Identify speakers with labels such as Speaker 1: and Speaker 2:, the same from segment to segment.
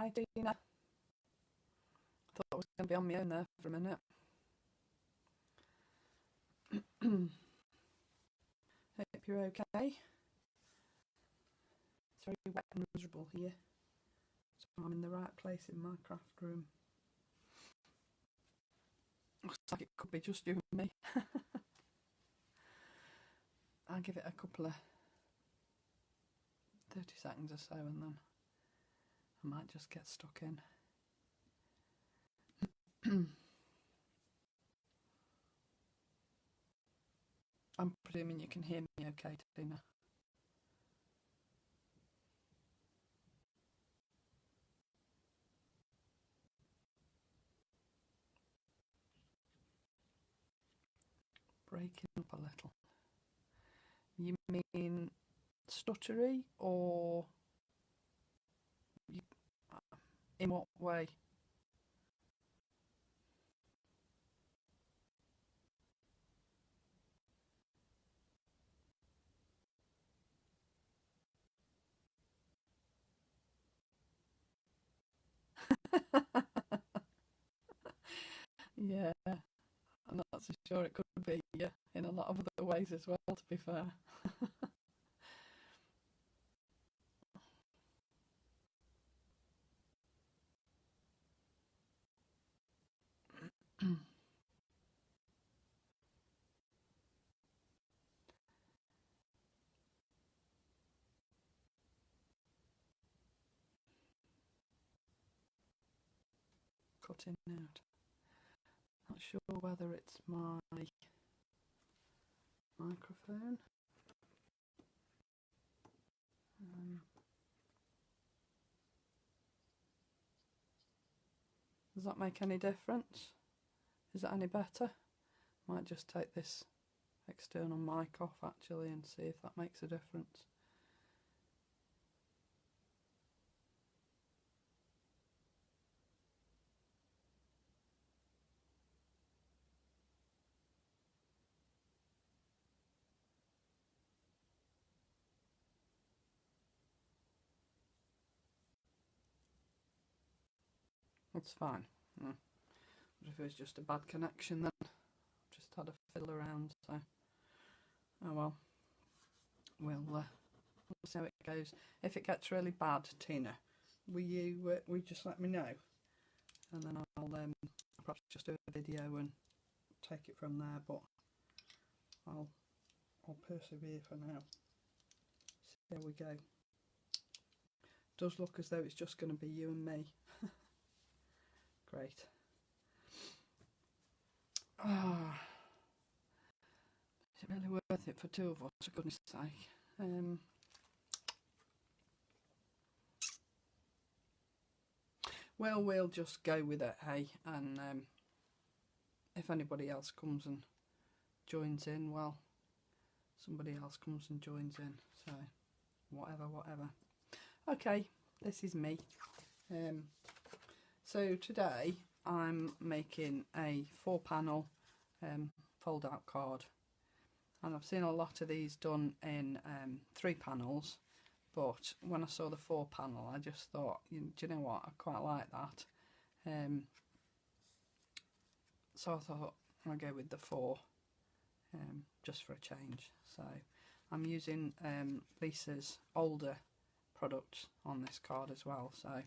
Speaker 1: Hi Dina. Thought I was going to be on my own there for a minute. Hope you're okay. It's very wet and miserable here, so I'm in the right place in my craft room. Looks like it could be just you and me. I'll give it a couple of 30 seconds or so and then I might just get stuck in. I'm presuming you can hear me okay, Tina. Breaking up a little. You mean stuttery, or you, in what way? Yeah, I'm not so sure. It could be in a lot of other ways as well, to be fair. Cutting out. Not sure whether it's my microphone. Does that make any difference? Is that any better? Might just take this external mic off actually and see if that makes a difference. That's fine. Yeah. But if it was just a bad connection, then I've just had a fiddle around, so oh well. We'll see how it goes. If it gets really bad, Tina, will you just let me know, and then I'll perhaps just do a video and take it from there. But I'll persevere for now. See how we go. Does look as though it's just going to be you and me. Great. Ah, is it really worth it for two of us, for goodness sake? Well, we'll just go with it, hey, and if anybody else comes and joins in, well, somebody else comes and joins in, so whatever. Okay, this is me. So today I'm making a 4-panel fold out card, and I've seen a lot of these done in 3 panels, but when I saw the 4-panel I just thought, do you know what, I quite like that, so I thought I'll go with the 4 just for a change. So I'm using Lisa's older products on this card as well, so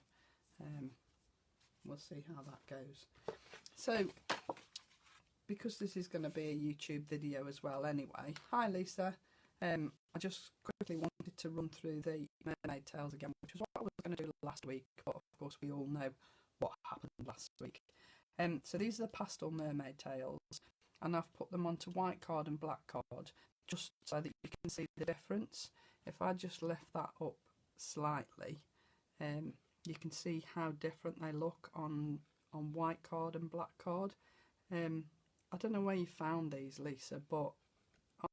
Speaker 1: we'll see how that goes. So because this is going to be a YouTube video as well anyway, hi Lisa, I just quickly wanted to run through the mermaid tails again, which is what I was going to do last week, but of course we all know what happened last week. So these are the pastel mermaid tails, and I've put them onto white card and black card just so that you can see the difference. If I just lift that up slightly, you can see how different they look on white card and black card. I don't know where you found these, Lisa, but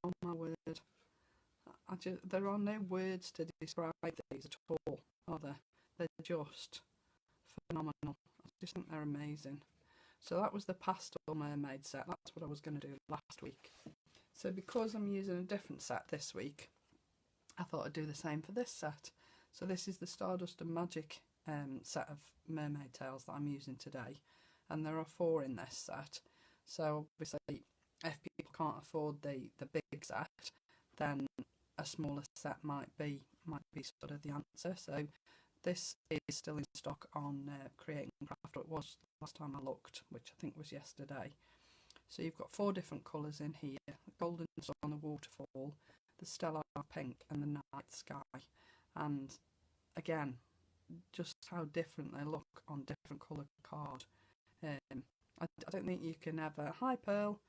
Speaker 1: oh my word, there are no words to describe these at all, are there? They're just phenomenal. I just think they're amazing. So that was the pastel mermaid set. That's what I was going to do last week. So because I'm using a different set this week, I thought I'd do the same for this set. So this is the Stardust and Magic set of mermaid tails that I'm using today, and there are 4 in this set. So obviously if people can't afford the big set, then a smaller set might be sort of the answer. So this is still in stock on Create and Craft, or it was last time I looked, which I think was yesterday. So you've got 4 different colours in here: the golden sun, the waterfall, the stellar pink, and the night sky. And again, just how different they look on different coloured card. I don't think you can ever, hi Pearl,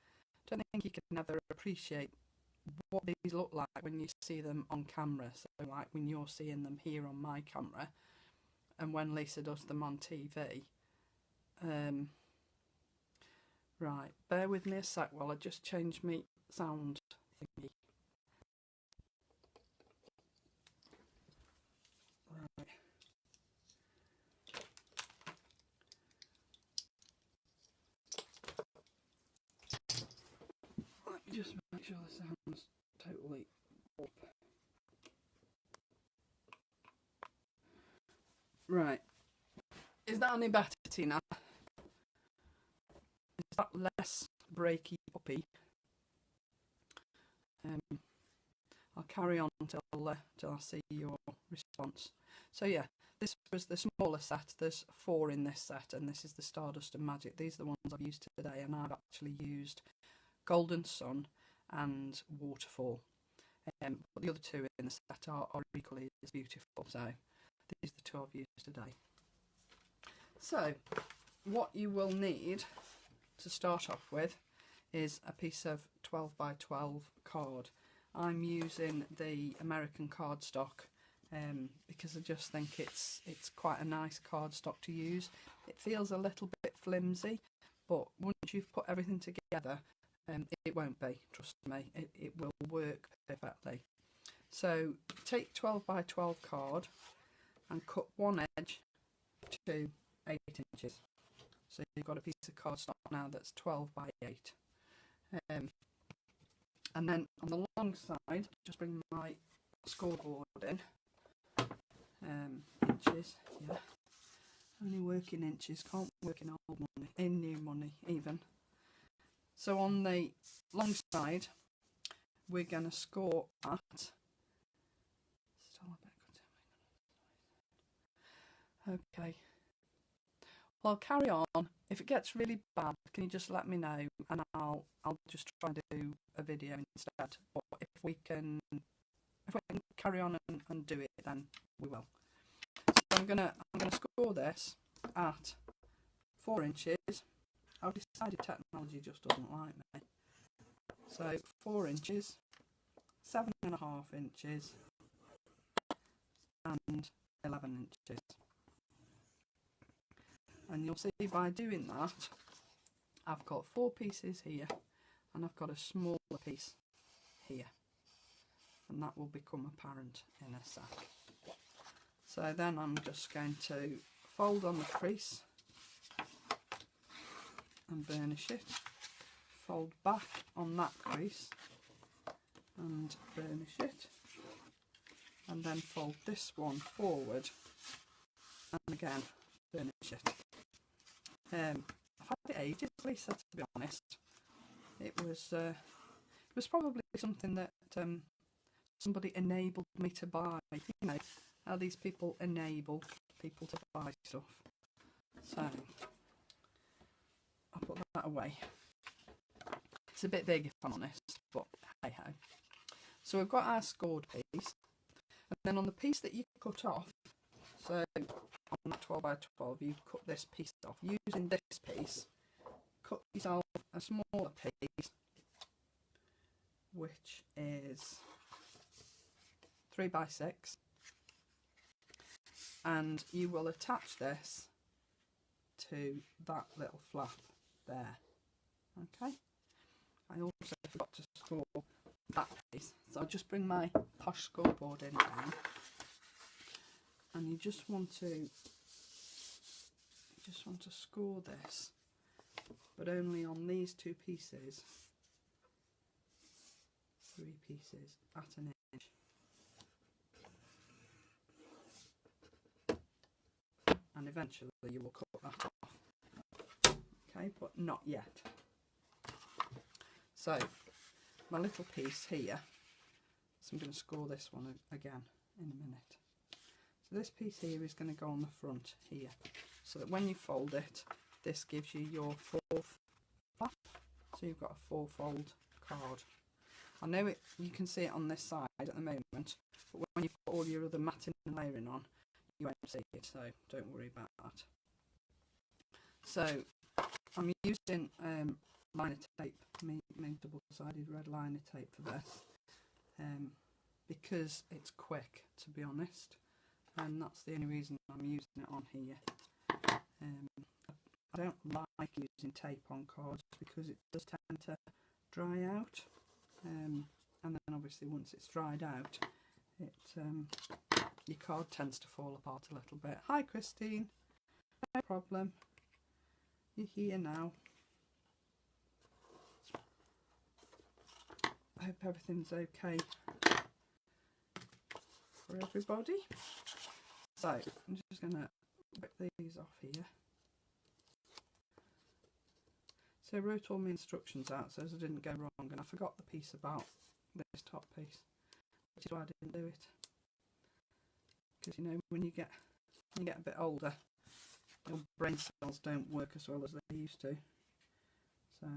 Speaker 1: don't think you can ever appreciate what these look like when you see them on camera. So like when you're seeing them here on my camera, and when Lisa does them on TV. Right, bear with me a sec while I just change my sound thingy. Right. Let me just make sure the sound's totally up. Right. Is that any better, Tina? Is that less breaky uppy? I'll carry on till I see your response. So yeah, this was the smaller set. There's 4 in this set, and this is the Stardust and Magic. These are the ones I've used today, and I've actually used Golden Sun and Waterfall. But the other 2 in the set are equally as beautiful. So these are the 2 I've used today. So what you will need to start off with is a piece of 12 by 12 card. I'm using the American cardstock because I just think it's quite a nice cardstock to use. It feels a little bit flimsy, but once you've put everything together, it won't be, trust me, it will work perfectly. So take 12 by 12 card and cut one edge to 8 inches. So you've got a piece of cardstock now that's 12 by 8. And then on the long side, just bring my scoreboard in. Inches, yeah. Only work in inches, can't work in old money, in new money even. So on the long side, we're going to score at. Okay. Well, I'll carry on. If it gets really bad, can you just let me know, and I'll just try and do a video instead. But if we can carry on and do it, then we will. So I'm gonna score this at 4 inches. I've decided technology just doesn't like me. So 4 inches, 7.5 inches, and 11 inches. And you'll see by doing that, I've got 4 pieces here, and I've got a smaller piece here, and that will become apparent in a sec. So then I'm just going to fold on the crease and burnish it, fold back on that crease and burnish it, and then fold this one forward and again burnish it. I've had it ages, Lisa, to be honest. It was probably something that somebody enabled me to buy. You know how these people enable people to buy stuff. So I'll put that away. It's a bit big if I'm honest, but hey ho. So we've got our scored piece, and then on the piece that you cut off, so on that 12 by 12 you cut this piece off. Using this piece, cut yourself a smaller piece, which is 3 by 6, and you will attach this to that little flap there. Okay, I also forgot to score that piece, so I'll just bring my posh scoreboard in now, and you just want to score this, but only on these 2 pieces, 3 pieces at an inch. and eventually you will cut that off. Okay, but not yet. So my little piece here, so I'm going to score this one again in a minute. So this piece here is going to go on the front here, so that when you fold it, this gives you your fourth flap. So you've got a 4-fold card. I know it, you can see it on this side at the moment, but when you've got all your other matting and layering on, you won't see it, so don't worry about that. So I'm using liner tape, my double-sided red liner tape for this, because it's quick, to be honest, and that's the only reason I'm using it on here. I don't like using tape on cards because it does tend to dry out, and then obviously once it's dried out, it your card tends to fall apart a little bit. Hi Christine, no problem, you're here now. I hope everything's okay for everybody. So I'm just going to rip these off here. So I wrote all my instructions out so as I didn't go wrong, and I forgot the piece about this top piece, which is why I didn't do it. Because you know, when you get a bit older, your brain cells don't work as well as they used to. So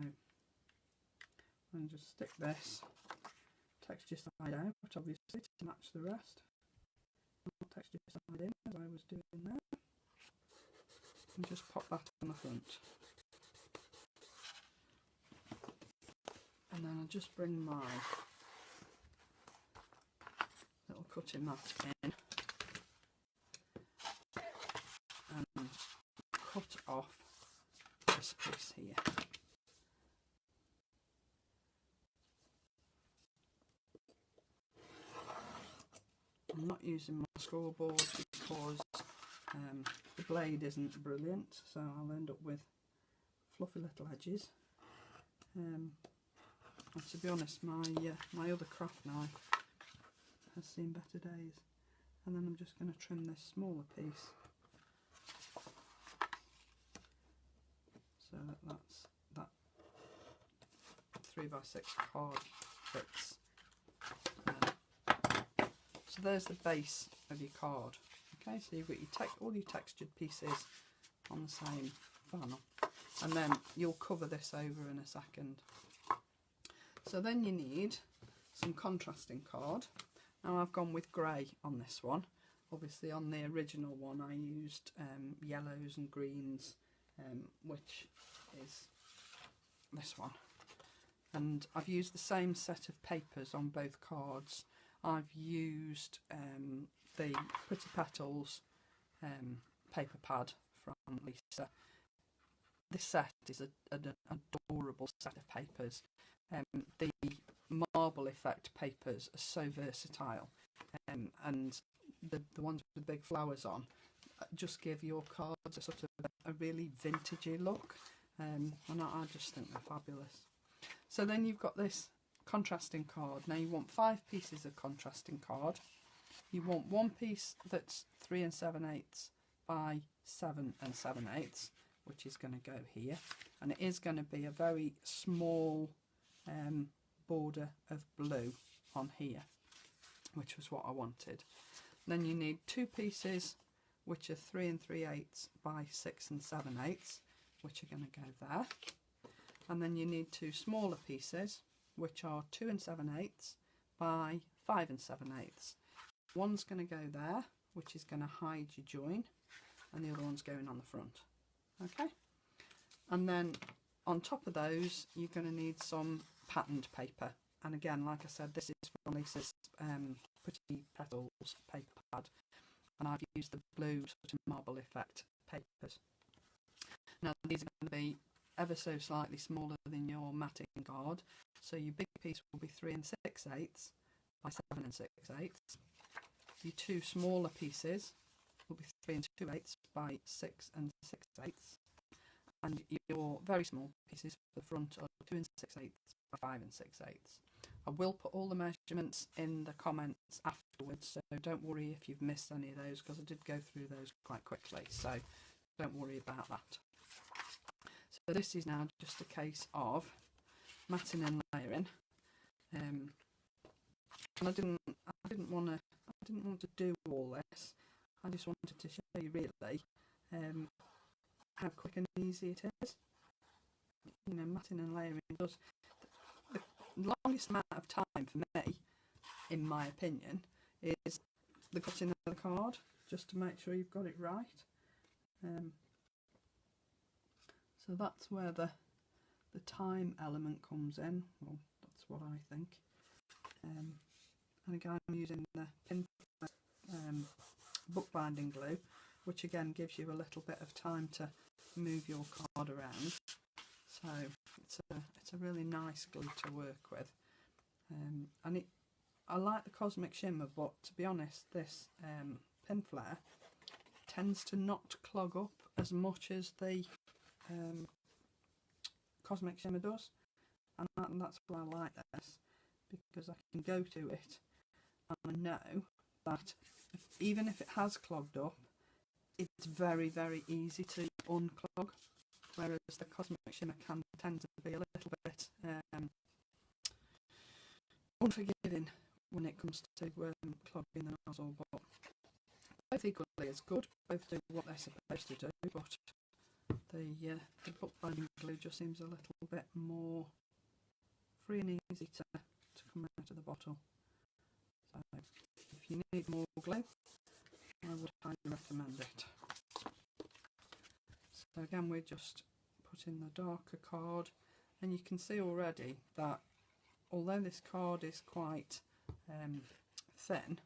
Speaker 1: I'm just stick this texture side out, obviously, to match the rest. Texture side in as I was doing there, and just pop that on the front. And then I'll just bring my little cutting mat in and cut off this piece here. I'm not using my scoreboard because the blade isn't brilliant, so I'll end up with fluffy little edges. And to be honest, my other craft knife has seen better days. And then I'm just going to trim this smaller piece so that 3x6 card fits. So there's the base of your card. Okay, so you've got your all your textured pieces on the same panel, and then you'll cover this over in a second. So then you need some contrasting card. Now I've gone with grey on this one. Obviously on the original one I used yellows and greens, which is this one. And I've used the same set of papers on both cards. I've used the Pretty Petals paper pad from Lisa. This set is an adorable set of papers. The marble effect papers are so versatile, and the ones with big flowers on just give your cards a sort of a really vintagey look, and I just think they're fabulous. So then you've got this contrasting card. Now you want 5 pieces of contrasting card. You want one piece that's 3 7/8 by 7 7/8, which is going to go here, and it is going to be a very small border of blue on here, which was what I wanted. Then you need 2 pieces which are 3 3/8 by 6 7/8, which are going to go there, and then you need 2 smaller pieces which are 2 7/8 by 5 7/8. One's going to go there, which is going to hide your join, and the other one's going on the front. Okay, and then on top of those you're going to need some patterned paper, and again, like I said, this is from Lisa's Pretty Petals paper pad, and I've used the blue sort of marble effect papers. Now these are going to be ever so slightly smaller than your matting card, so your big piece will be 3 6/8 by 7 6/8. Your 2 smaller pieces will be 3 2/8 by 6 6/8, and your very small pieces for the front are 2 6/8 by 5 6/8. I will put all the measurements in the comments afterwards, so don't worry if you've missed any of those, because I did go through those quite quickly, so don't worry about that. So this is now just a case of matting and layering, and I didn't want to do all this. I just wanted to show you really how quick and easy it is. You know, matting and layering does the longest amount of time for me, in my opinion, is the cutting of the card, just to make sure you've got it right. So that's where the time element comes in. Well, that's what I think. And again, I'm using the pin bookbinding glue, which again gives you a little bit of time to move your card around. So it's a really nice glue to work with, and I like the Cosmic Shimmer, but to be honest, this pin flare tends to not clog up as much as the Cosmic Shimmer does, and that's why I like this, because I can go to it and I know that even if it has clogged up, it's very, very easy to unclog, whereas the Cosmic Shimmer can tend to be a little bit unforgiving when it comes to clogging the nozzle. But both equally as good, both do what they're supposed to do, but the bookbinding glue just seems a little bit more free and easy to come out of the bottle. So if you need more glue, I would highly recommend it. So again, we're just putting the darker card, and you can see already that although this card is quite thin,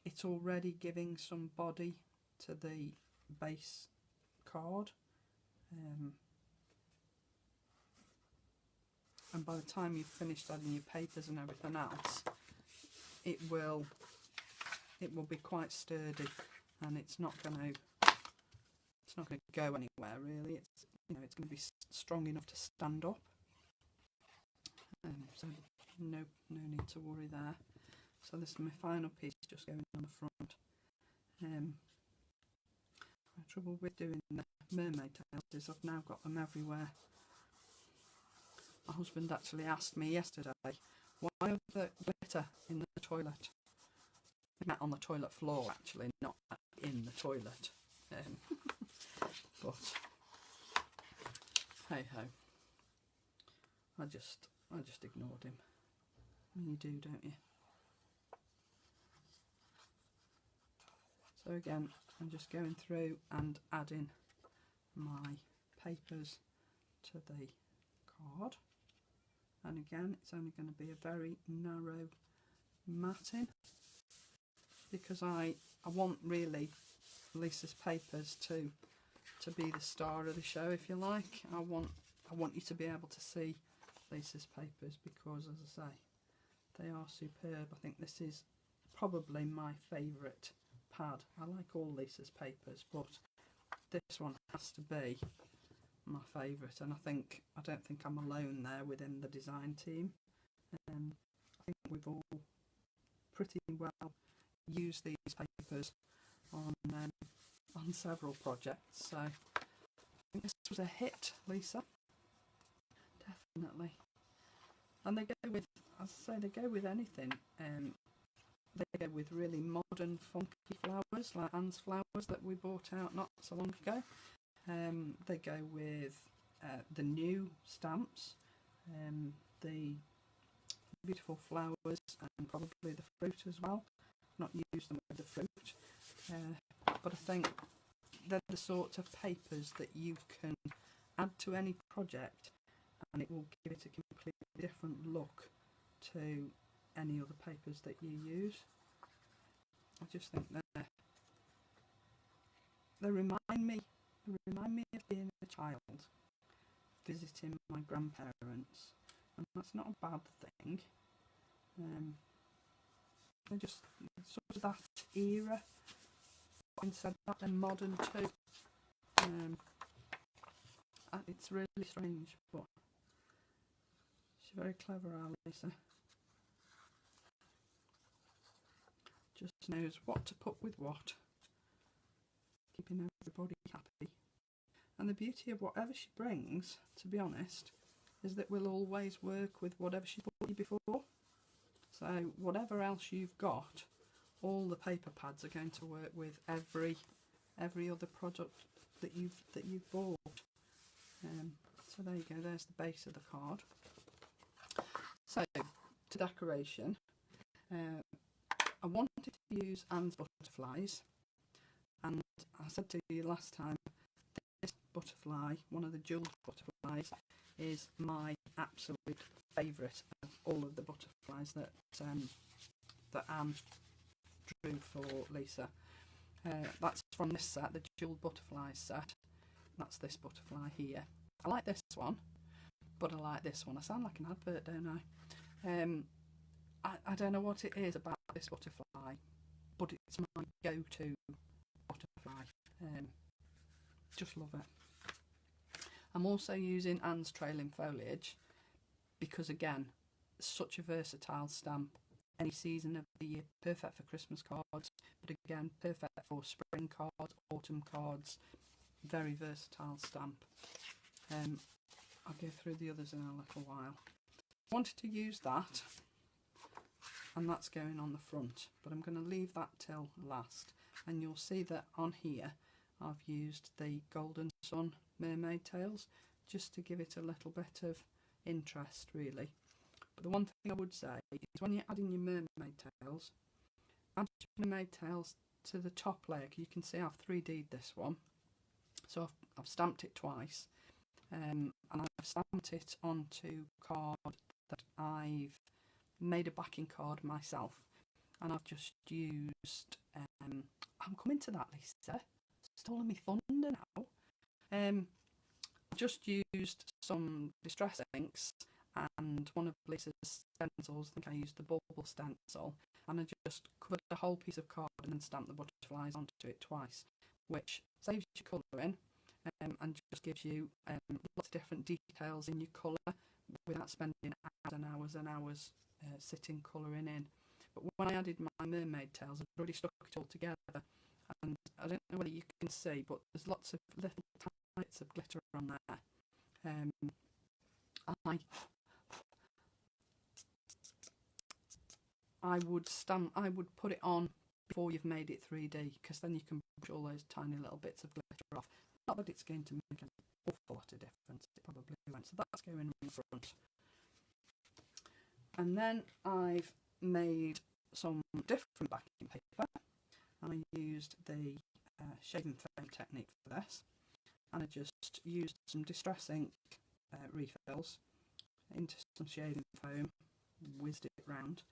Speaker 1: it's already giving some body to the base card, and by the time you've finished adding your papers and everything else, it will be quite sturdy, and it's not going to go anywhere really. It's, you know, it's going to be strong enough to stand up, so no need to worry there. So this is my final piece, just going on the front. My trouble with doing the mermaid tails is I've now got them everywhere. My husband actually asked me yesterday, why is the glitter in the toilet? Not on the toilet floor, actually, not in the toilet. But hey ho, I just ignored him. You do, don't you? So again, I'm just going through and adding my papers to the card, and again, it's only going to be a very narrow matting, because I want really Lisa's papers to be the star of the show, if you like. I want you to be able to see Lisa's papers, because as I say, they are superb. I think this is probably my favourite pad. I like all Lisa's papers, but this one has to be my favourite, and I don't think I'm alone there within the design team. I think we've all pretty well used these papers on several projects, so I think this was a hit, Lisa. Definitely. And they go with, as I say, they go with anything. They go with really modern, funky flowers, like Anne's flowers that we bought out not so long ago. They go with the new stamps, the beautiful flowers, and probably the fruit as well. Not used them with the fruit, but I think they're the sorts of papers that you can add to any project, and it will give it a completely different look to any other papers that you use. I just think they remind me of being a child, visiting my grandparents, and that's not a bad thing. They're just sort of that era, but instead of that, they're modern too. It's really strange, but she's very clever, our Lisa. just knows what to put with what, keeping everybody happy. And the beauty of whatever she brings, to be honest, is that we'll always work with whatever she's bought you before. So whatever else you've got, all the paper pads are going to work with every other product that you've bought. So there you go, there's the base of the card. So to decoration, I wanted to use Anne's butterflies, and I said to you last time, this butterfly, one of the jewelled butterflies, is my absolute favourite of all of the butterflies that Anne drew for Lisa. That's from this set, the jewelled butterflies set. That's this butterfly here. I like this one, but I like this one. I sound like an advert, don't I? I don't know what it is about this butterfly, but it's my go-to butterfly. Just love it. I'm also using Anne's Trailing Foliage because, again, such a versatile stamp. Any season of the year, perfect for Christmas cards, but again, perfect for spring cards, autumn cards. Very versatile stamp. I'll go through the others in a little while. I wanted to use that, and that's going on the front, but I'm going to leave that till last. And you'll see that on here I've used the Golden Sun mermaid tails just to give it a little bit of interest, really. But the one thing I would say is when you're adding your mermaid tails, add your mermaid tails to the top leg. You can see I've 3D'd this one, so I've stamped it twice, and I've stamped it onto card that I've made a backing card myself, and I've just used I'm coming to that, Lisa, stolen me thunder now. I've just used some distress inks and one of Lisa's stencils. I think I used the bubble stencil, and I just covered a whole piece of card and then stamped the butterflies onto it twice, which saves you colouring and just gives you lots of different details in your colour without spending hours and hours sitting colouring in. But when I added my mermaid tails, I'd already stuck it all together, and I don't know whether you can see, but there's lots of little bits of glitter on there. I would put it on before you've made it 3D, because then you can brush all those tiny little bits of glitter off. Not that it's going to make an awful lot of difference, it probably won't. So that's going on the front. And then I've made some different backing paper. I used the shaving foam technique for this, and I just used some distress ink refills into some shading foam, whizzed it round,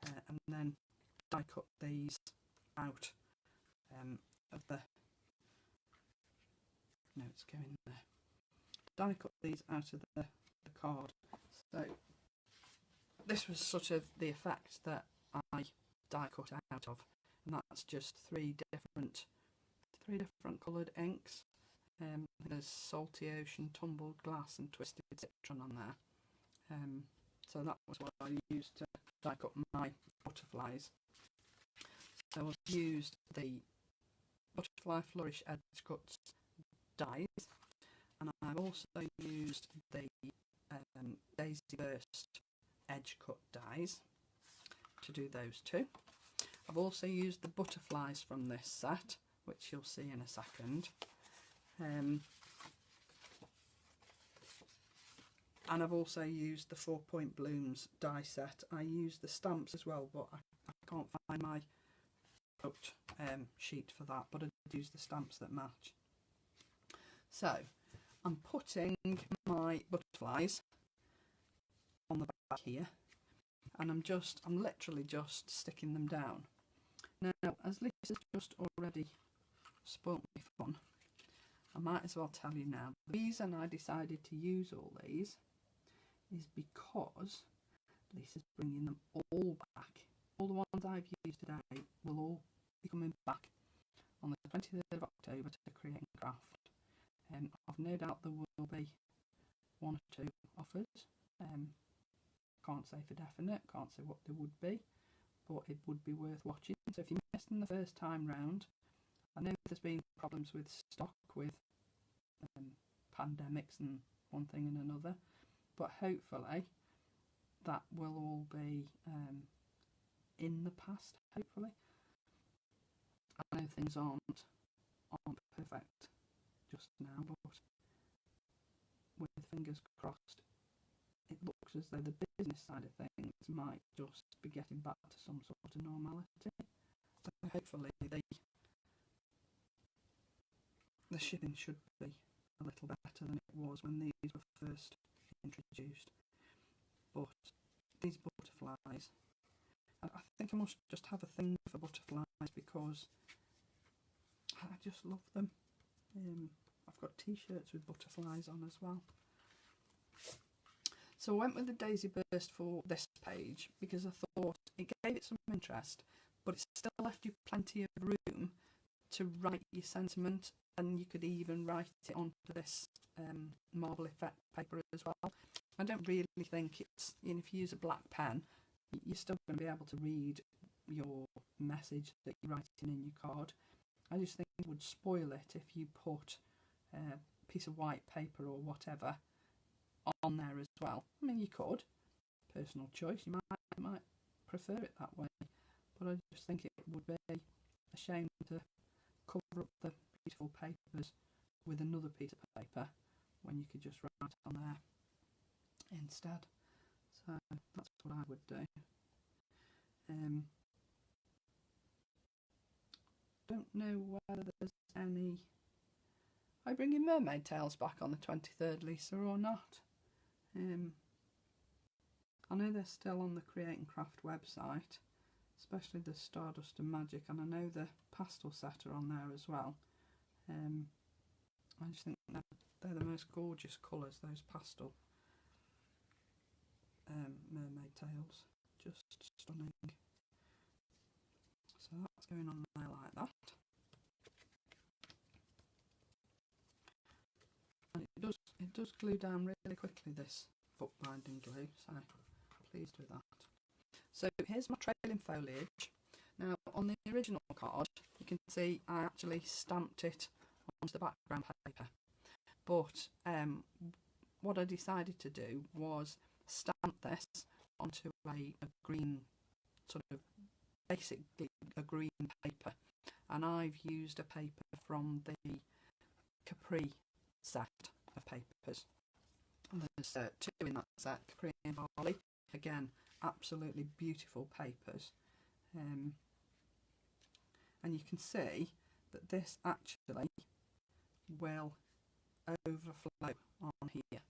Speaker 1: and then die cut these out of the notes going there. Die cut these out of the card. So this was sort of the effect that I die cut out of, and that's just three different coloured inks. There's Salty Ocean, Tumbled Glass and Twisted Citron on there. So that was what I used to die cut my butterflies. So I've used the Butterfly Flourish EDGECUTZ dies, and I've also used the DAISYBURST edge cut dies to do those two. I've also used the butterflies from this set, which you'll see in a second. And I've also used the 4-point blooms die set. I use the stamps as well, but I can't find my product sheet for that, but I did use the stamps that match. So I'm putting my butterflies on the back here, and I'm literally just sticking them down. Now, as Lisa's just already spoilt me fun, I might as well tell you now. The reason I decided to use all these is because Lisa's bringing them all back. All the ones I've used today will all be coming back on the 23rd of October to Create and Craft. I've no doubt there will be one or two offers. Can't say for definite, can't say what they would be, but it would be worth watching. So if you missed them the first time round, I know there's been problems with stock with pandemics and one thing and another, but hopefully that will all be in the past, hopefully. I know things aren't perfect just now, but with fingers crossed, it looks as though the business side of things might just be getting back to some sort of normality. So hopefully the shipping should be a little better than it was when these were first introduced. But these butterflies, I think I must just have a thing for butterflies because I just love them. I've got t-shirts with butterflies on as well. So I went with the Daisy Burst for this page because I thought it gave it some interest, but it still left you plenty of room to write your sentiment, and you could even write it onto this marble effect paper as well. I don't really think it's, you know, if you use a black pen, you're still going to be able to read your message that you're writing in your card. I just think it would spoil it if you put a piece of white paper or whatever on there as well. I mean, you could, personal choice, you might prefer it that way, but I just think it would be a shame to cover up the beautiful papers with another piece of paper when you could just write on there instead. So that's what I would do. Don't know whether there's any. Are you bringing mermaid tails back on the 23rd, Lisa, or not? I know they're still on the Create and Craft website, especially the Stardust and Magic, and I know the pastel set are on there as well. I just think they're the most gorgeous colours, those pastel mermaid tails. Just stunning. So that's going on there like that. And it does glue down really quickly, this bookbinding glue, so pleased with that. So here's my trailing foliage. Now on the original card you can see I actually stamped it onto the background paper, but what I decided to do was stamp this onto a green, sort of basically a green paper, and I've used a paper from the Capri set of papers. And there's two in that set, Capri and Barley. Again, absolutely beautiful papers. And you can see that this actually will overflow on here.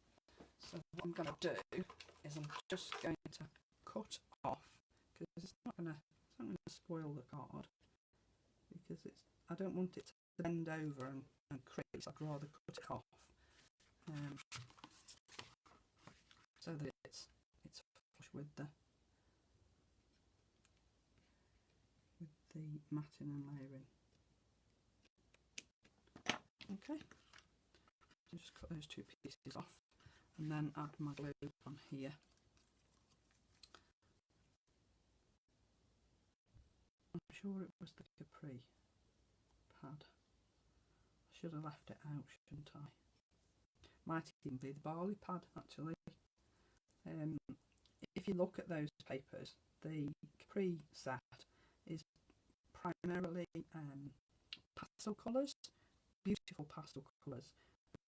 Speaker 1: So what I'm going to do is I'm just going to cut off, because it's not going to spoil the card, because I don't want it to bend over and crease. I'd rather cut it off so that it's flush with the matting and layering. Okay, so just cut those two pieces off and then add my glue on here. I'm sure it was the Capri pad. I should have left it out, shouldn't I? Might even be the Barley pad actually. If you look at those papers, the Capri set is primarily pastel colours, beautiful pastel colours.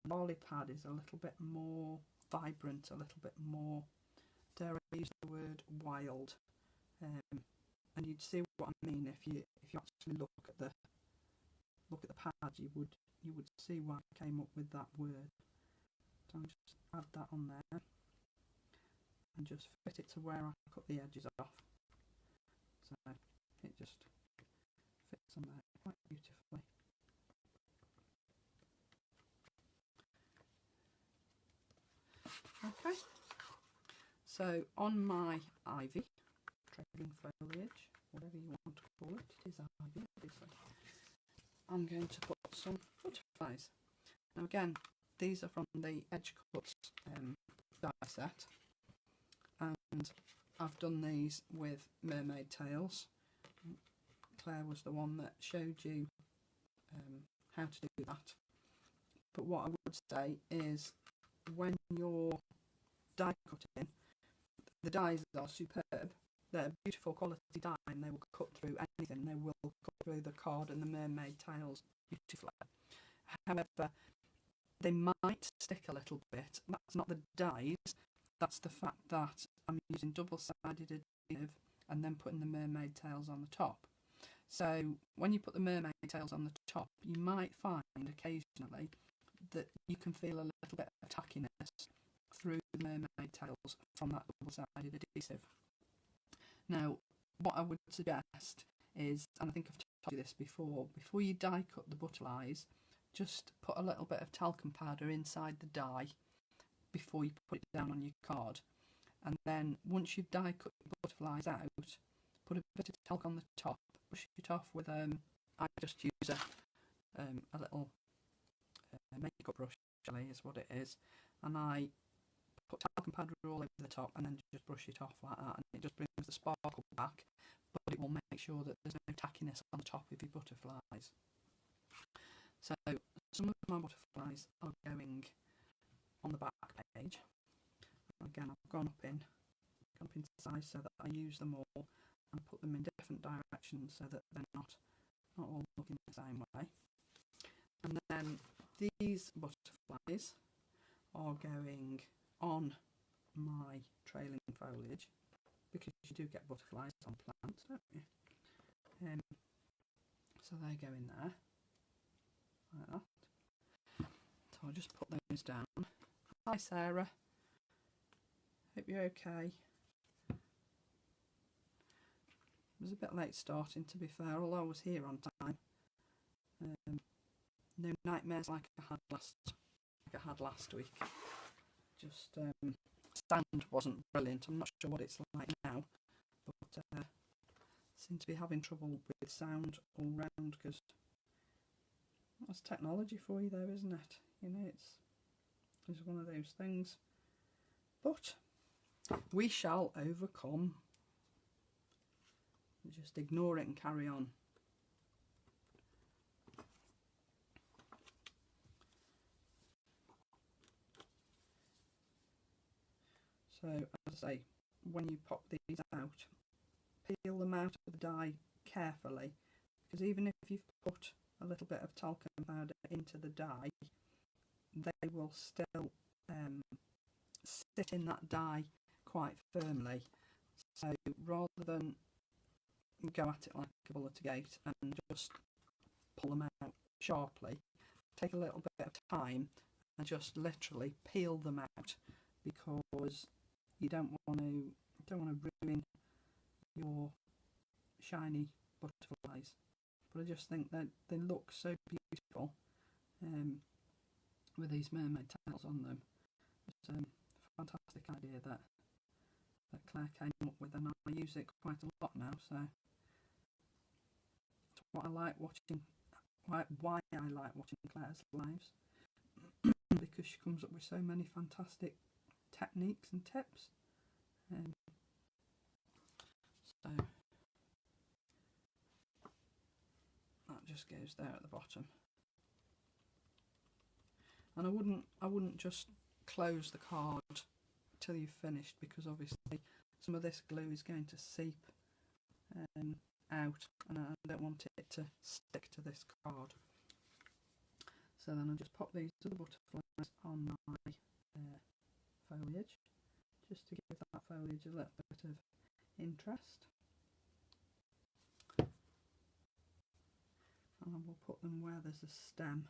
Speaker 1: The Barley pad is a little bit more vibrant, a little bit more, dare I use the word, wild. And you'd see what I mean if you actually look at the pad. You would see why I came up with that word. So I'll just add that on there and just fit it to where I cut the edges off. So it just fits on there quite beautifully. Okay, so on my ivy, trailing foliage, whatever you want to call it, it is ivy obviously, I'm going to put some butterflies. Now again, these are from the EDGECUTZ die set, and I've done these with mermaid tails. Claire was the one that showed you how to do that. But what I would say is, when you're die cutting, the dies are superb. They're beautiful quality dye, and they will cut through anything. They will cut through the card and the mermaid tails beautifully. However, they might stick a little bit. That's not the dyes, that's the fact that I'm using double-sided adhesive and then putting the mermaid tails on the top. So when you put the mermaid tails on the top, you might find occasionally that you can feel a little bit of tackiness through the mermaid tails from that double-sided adhesive. Now, what I would suggest is, and I think I've told you this before you die cut the butterflies, just put a little bit of talcum powder inside the die before you put it down on your card. And then once you've die cut the butterflies out, put a bit of talc on the top, brush it off with, I just use a little makeup brush, actually, is what it is. And I put talcum powder all over the top and then just brush it off like that, and it just brings the sparkle back, but it will make sure that there's no tackiness on the top of your butterflies. So some of my butterflies are going on the back page. Again, I've gone up in size so that I use them all and put them in different directions so that they're not all looking the same way. And then these butterflies are going on my trailing foliage, because you do get butterflies on plants, don't you? So they go in there like that. So I'll just put those down. Hi Sarah, hope you're okay. It was a bit late starting, to be fair, although I was here on time. No nightmares like I had last week. Just sound wasn't brilliant. I'm not sure what it's like now, but seem to be having trouble with sound all round, because that's technology for you though, isn't it? You know, it's one of those things. But we shall overcome. Just ignore it and carry on. So, as I say, when you pop these out, peel them out of the die carefully, because even if you've put a little bit of talcum powder into the die, they will still sit in that die quite firmly. So rather than go at it like a bull at a gate and just pull them out sharply, take a little bit of time and just literally peel them out, because you don't want to ruin your shiny butterflies. But I just think that they look so beautiful with these mermaid tails on them. It's a fantastic idea that Claire came up with, and I use it quite a lot now. So it's what I like watching. Why I like watching Claire's lives, because she comes up with so many fantastic techniques and tips. So that just goes there at the bottom. And I wouldn't just close the card till you've finished, because obviously some of this glue is going to seep out, and I don't want it to stick to this card. So then I'll just pop these other butterflies on my foliage, just to give that foliage a little bit of interest. And I will put them where there's a stem,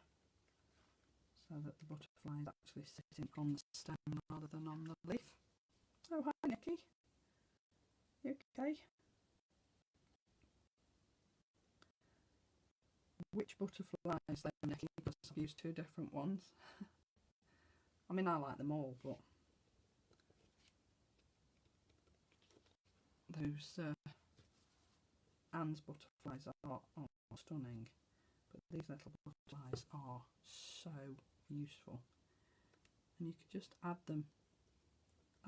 Speaker 1: so that the butterfly is actually sitting on the stem rather than on the leaf. Oh, hi Nikki. You okay? Which butterflies then, Nikki? Because I've used two different ones. I mean, I like them all, but those Anne's butterflies are stunning. But these little butterflies are so useful, and you could just add them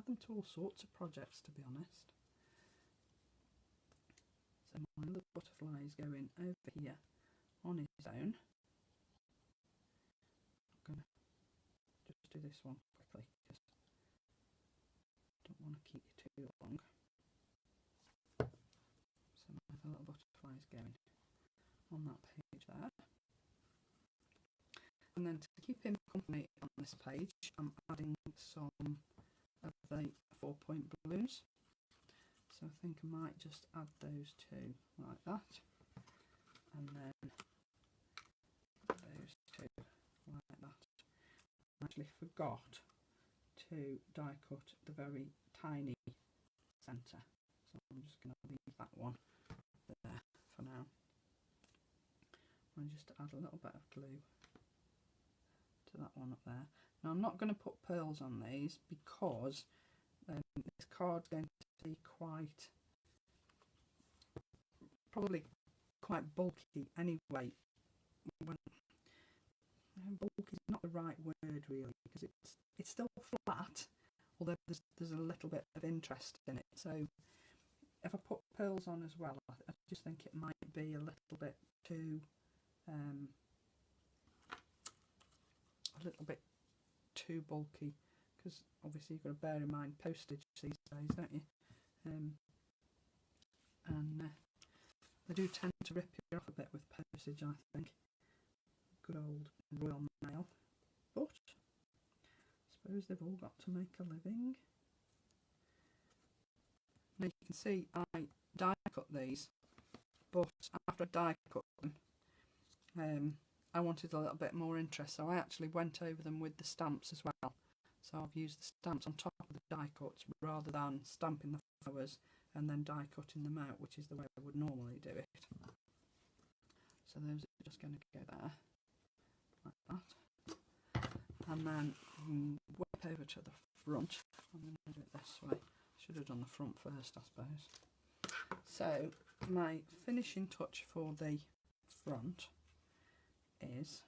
Speaker 1: to all sorts of projects, to be honest. So my little butterfly is going over here on its own. I'm going to just do this one quickly because I don't want to keep you too long. So my little butterfly is going on that page there. And then to keep him company on this page, I'm adding some of the 4-point balloons. So I think I might just add those two like that, and then those two like that. I actually forgot to die cut the very tiny centre, so I'm just going to leave that one there for now. And just add a little bit of glue to that one up there. Now I'm not going to put pearls on these because this card's going to be probably quite bulky anyway. Bulky is not the right word really, because it's still flat, although there's a little bit of interest in it. So if I put pearls on as well, I just think it might be a little bit too bulky, because obviously you've got to bear in mind postage these days, don't you? And they do tend to rip you off a bit with postage, I think. Good old Royal Mail. But I suppose they've all got to make a living. Now you can see I die cut these, but after I die cut them, I wanted a little bit more interest, so I actually went over them with the stamps as well. So I've used the stamps on top of the die cuts rather than stamping the flowers and then die cutting them out, which is the way I would normally do it. So those are just going to go there, like that. And then whip over to the front. I'm going to do it this way. Should have done the front first, I suppose. So my finishing touch for the front is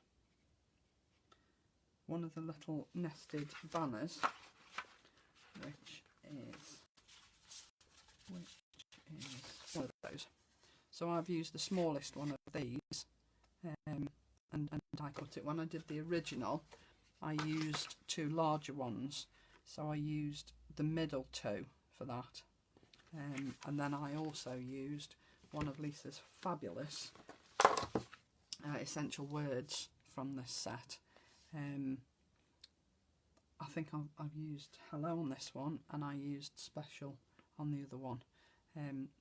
Speaker 1: one of the little nested banners, which is one of those. So I've used the smallest one of these and die cut it. When I did the original, I used two larger ones, so I used the middle two for that, and then I also used one of Lisa's fabulous essential words from this set. I think I've used hello on this one, and I used special on the other one,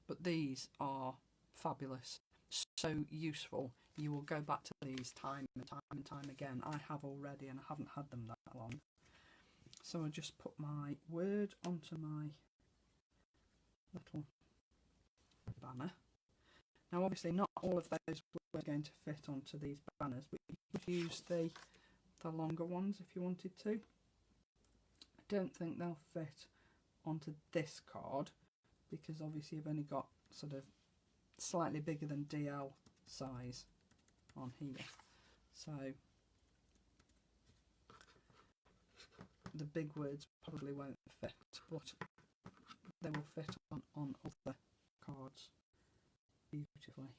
Speaker 1: but these are fabulous, so useful. You will go back to these time and time and time again. I have already, and I haven't had them that long. So I just put my word onto my little banner. Now obviously not all of those were going to fit onto these banners, but you could use the longer ones if you wanted to. I don't think they'll fit onto this card because obviously you've only got sort of slightly bigger than DL size on here. So the big words probably won't fit, but they will fit on other cards beautifully.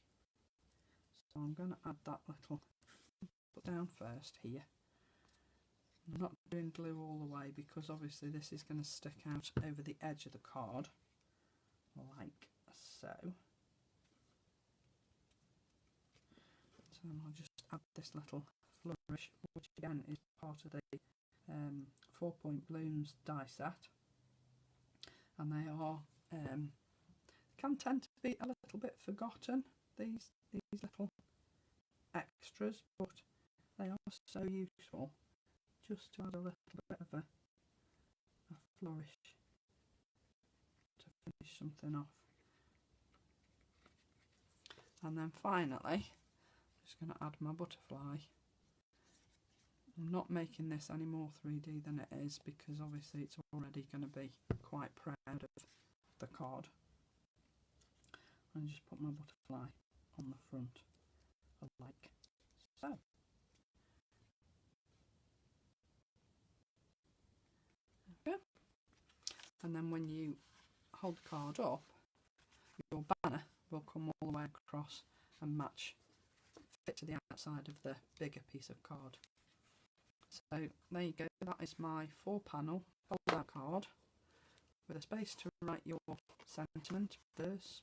Speaker 1: So I'm going to add that little put down first here. I'm not doing glue all the way because obviously this is going to stick out over the edge of the card like so. So I'll just add this little flourish, which again is part of the 4-point balloons die set, and they are can tend to be a little bit forgotten, these little extras, but they are so useful just to add a little bit of a flourish to finish something off. And then finally, I'm just going to add my butterfly. I'm not making this any more 3D than it is because obviously it's already going to be quite proud of the card. And just put my butterfly on the front like so. There we go. And then when you hold the card up, your banner will come all the way across and match, fit to the outside of the bigger piece of card. So there you go, that is my 4-panel fold out card with a space to write your sentiment, verse,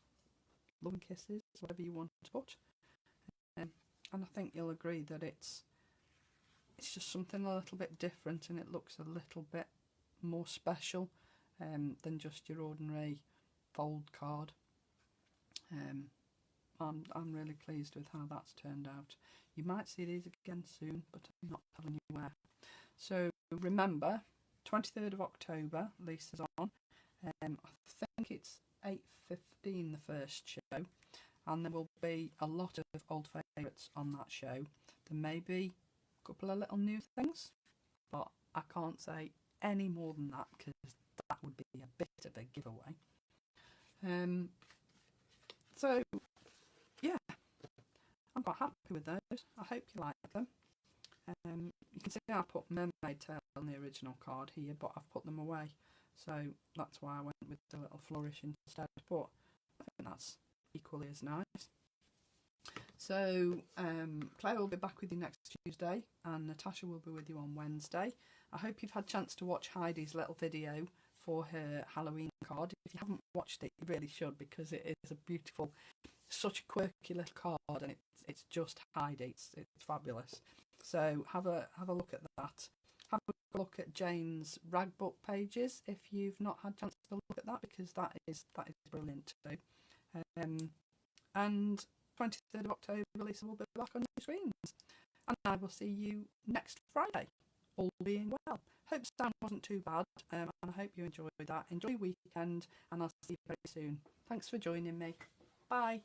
Speaker 1: love and kisses, whatever you want to put. And I think you'll agree that it's just something a little bit different, and it looks a little bit more special than just your ordinary fold card. I'm really pleased with how that's turned out. You might see these again soon, but I'm not telling you where. So remember, 23rd of October, Lisa's on. I think it's 8:15 the first show, and there will be a lot of old favourites on that show. There may be a couple of little new things, but I can't say any more than that because that would be a bit of a giveaway. So yeah, I'm quite happy with those. I hope you like them. You can see I put mermaid tail on the original card here, but I've put them away, so that's why I went with the little flourish instead, but I think that's equally as nice. So Claire will be back with you next Tuesday, and Natasha will be with you on Wednesday. I hope you've had a chance to watch Heidi's little video for her Halloween card. If you haven't watched it, you really should, because it is a beautiful, such a quirky little card, and it's just Heidi. It's fabulous. So have a look at that. Have a look at Jane's rag book pages if you've not had a chance to look at that, because that is brilliant too. And 23rd of October, Lisa will be back on your screens, and I will see you next Friday, all being well. Hope sound wasn't too bad, and I hope you enjoyed that. Enjoy your weekend, and I'll see you very soon. Thanks for joining me. Bye.